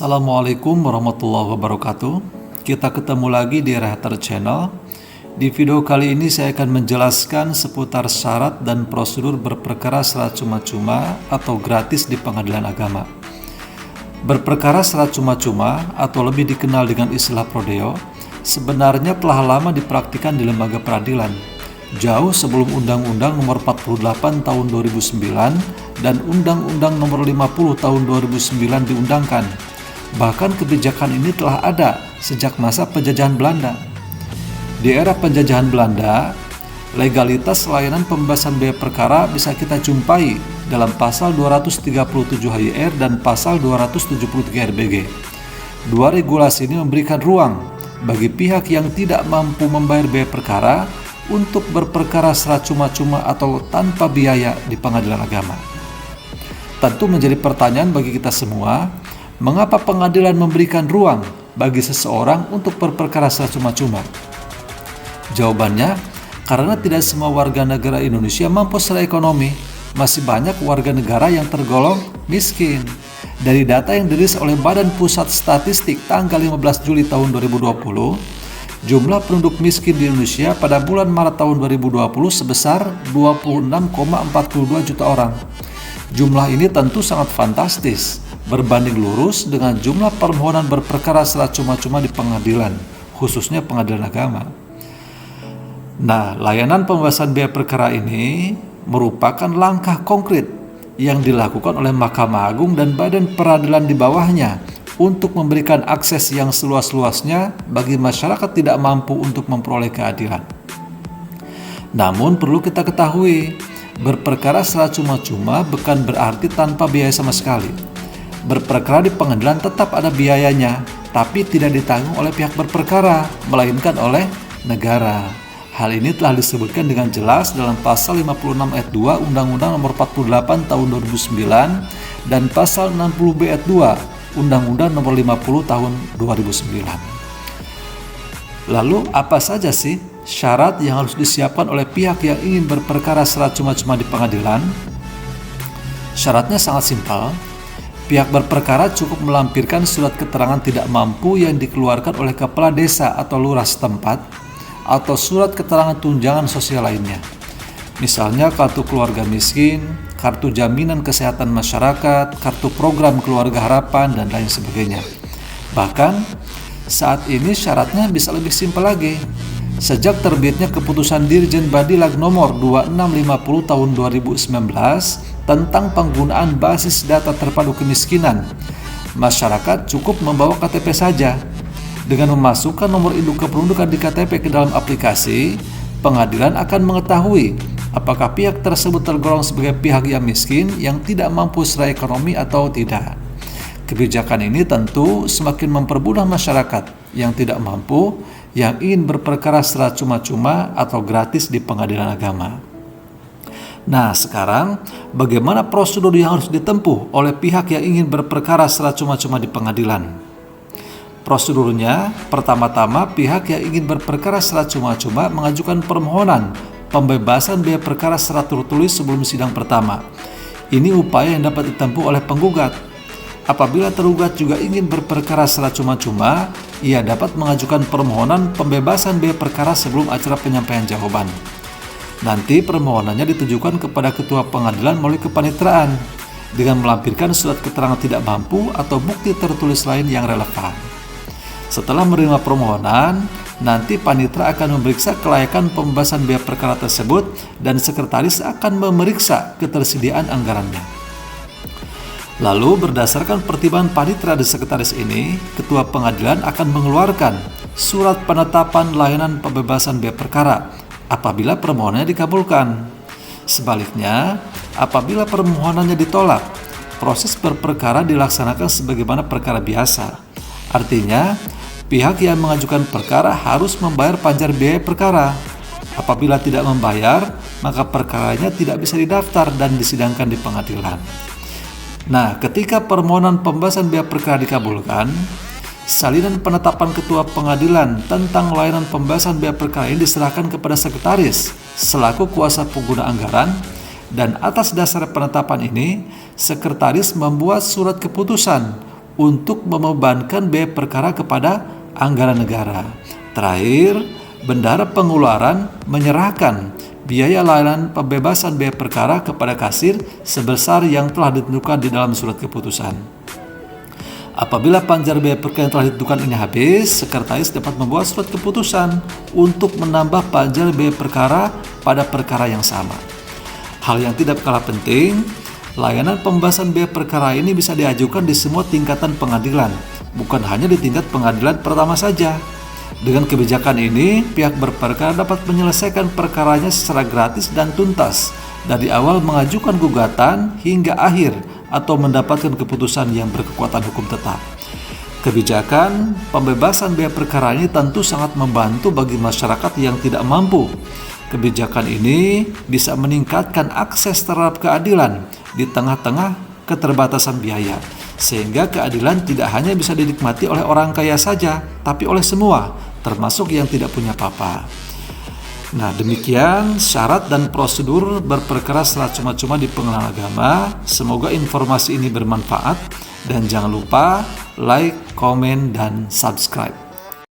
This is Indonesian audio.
Assalamualaikum warahmatullahi wabarakatuh. Kita ketemu lagi di Rehater Channel. Di video kali ini saya akan menjelaskan seputar syarat dan prosedur berperkara secara cuma-cuma atau gratis di pengadilan agama. Berperkara secara cuma-cuma atau lebih dikenal dengan istilah prodeo sebenarnya telah lama dipraktikkan di lembaga peradilan, jauh sebelum Undang-Undang Nomor 48 Tahun 2009 dan Undang-Undang Nomor 50 Tahun 2009 diundangkan. Bahkan kebijakan ini telah ada sejak masa penjajahan Belanda. Di era penjajahan Belanda, legalitas layanan pembebasan biaya perkara bisa kita jumpai dalam pasal 237 HYR dan pasal 273 RBG. Dua regulasi ini memberikan ruang bagi pihak yang tidak mampu membayar biaya perkara untuk berperkara secara cuma-cuma atau tanpa biaya di pengadilan agama. Tentu menjadi pertanyaan bagi kita semua, mengapa pengadilan memberikan ruang bagi seseorang untuk berperkara secara cuma-cuma? Jawabannya, karena tidak semua warga negara Indonesia mampu secara ekonomi. Masih banyak warga negara yang tergolong miskin. Dari data yang dirilis oleh Badan Pusat Statistik tanggal 15 Juli tahun 2020, jumlah penduduk miskin di Indonesia pada bulan Maret tahun 2020 sebesar 26,42 juta orang. Jumlah ini tentu sangat fantastis, berbanding lurus dengan jumlah permohonan berperkara secara cuma-cuma di pengadilan, khususnya pengadilan agama. Nah, layanan pembebasan biaya perkara ini merupakan langkah konkret yang dilakukan oleh Mahkamah Agung dan badan peradilan di bawahnya untuk memberikan akses yang seluas-luasnya bagi masyarakat tidak mampu untuk memperoleh keadilan. Namun perlu kita ketahui, berperkara secara cuma-cuma bukan berarti tanpa biaya sama sekali. Berperkara di pengadilan tetap ada biayanya, tapi tidak ditanggung oleh pihak berperkara, melainkan oleh negara. Hal ini telah disebutkan dengan jelas dalam pasal 56 ayat 2 Undang-Undang Nomor 48 Tahun 2009 dan pasal 60B ayat 2 Undang-Undang Nomor 50 Tahun 2009. Lalu apa saja sih syarat yang harus disiapkan oleh pihak yang ingin berperkara secara cuma-cuma di pengadilan? Syaratnya sangat simpel. Pihak berperkara cukup melampirkan surat keterangan tidak mampu yang dikeluarkan oleh kepala desa atau lurah setempat, atau surat keterangan tunjangan sosial lainnya. Misalnya kartu keluarga miskin, kartu jaminan kesehatan masyarakat, kartu program keluarga harapan, dan lain sebagainya. Bahkan saat ini syaratnya bisa lebih simpel lagi. Sejak terbitnya keputusan Dirjen Badilag Nomor 2650 Tahun 2019 tentang penggunaan basis data terpadu kemiskinan, masyarakat cukup membawa KTP saja. Dengan memasukkan nomor induk kependudukan di KTP ke dalam aplikasi, pengadilan akan mengetahui apakah pihak tersebut tergolong sebagai pihak yang miskin yang tidak mampu secara ekonomi atau tidak. Kebijakan ini tentu semakin mempermudah masyarakat yang tidak mampu yang ingin berperkara secara cuma-cuma atau gratis di pengadilan agama. Nah, sekarang bagaimana prosedur yang harus ditempuh oleh pihak yang ingin berperkara secara cuma-cuma di pengadilan? Prosedurnya, pertama-tama pihak yang ingin berperkara secara cuma-cuma mengajukan permohonan pembebasan biaya perkara secara tertulis sebelum sidang pertama. Ini upaya yang dapat ditempuh oleh penggugat. Apabila tergugat juga ingin berperkara secara cuma-cuma, ia dapat mengajukan permohonan pembebasan biaya perkara sebelum acara penyampaian jawaban. Nanti permohonannya ditujukan kepada ketua pengadilan melalui kepanitraan dengan melampirkan surat keterangan tidak mampu atau bukti tertulis lain yang relevan. Setelah menerima permohonan, nanti panitera akan memeriksa kelayakan pembebasan biaya perkara tersebut dan sekretaris akan memeriksa ketersediaan anggarannya. Lalu berdasarkan pertimbangan panitera dan sekretaris ini, ketua pengadilan akan mengeluarkan surat penetapan layanan pembebasan biaya perkara apabila permohonannya dikabulkan. Sebaliknya, apabila permohonannya ditolak, proses berperkara dilaksanakan sebagaimana perkara biasa. Artinya, pihak yang mengajukan perkara harus membayar pajak biaya perkara. Apabila tidak membayar, maka perkaranya tidak bisa didaftar dan disidangkan di pengadilan. Nah, ketika permohonan pembebasan biaya perkara dikabulkan, salinan penetapan ketua pengadilan tentang layanan pembebasan biaya perkara ini diserahkan kepada sekretaris selaku kuasa pengguna anggaran, dan atas dasar penetapan ini, sekretaris membuat surat keputusan untuk membebankan biaya perkara kepada anggaran negara. Terakhir, bendahara pengeluaran menyerahkan biaya layanan pembebasan biaya perkara kepada kasir sebesar yang telah ditentukan di dalam surat keputusan. Apabila panjar biaya perkara yang telah ditentukan ini habis, sekretaris dapat membuat surat keputusan untuk menambah panjar biaya perkara pada perkara yang sama. Hal yang tidak kalah penting, layanan pembebasan biaya perkara ini bisa diajukan di semua tingkatan pengadilan, bukan hanya di tingkat pengadilan pertama saja. Dengan kebijakan ini, pihak berperkara dapat menyelesaikan perkaranya secara gratis dan tuntas, dari awal mengajukan gugatan hingga akhir atau mendapatkan keputusan yang berkekuatan hukum tetap. Kebijakan pembebasan biaya perkara ini tentu sangat membantu bagi masyarakat yang tidak mampu. Kebijakan ini bisa meningkatkan akses terhadap keadilan di tengah-tengah keterbatasan biaya, sehingga keadilan tidak hanya bisa dinikmati oleh orang kaya saja, tapi oleh semua, termasuk yang tidak punya apa-apa. Nah, demikian syarat dan prosedur berperkara secara cuma-cuma di pengadilan agama. Semoga informasi ini bermanfaat, dan jangan lupa like, komen, dan subscribe.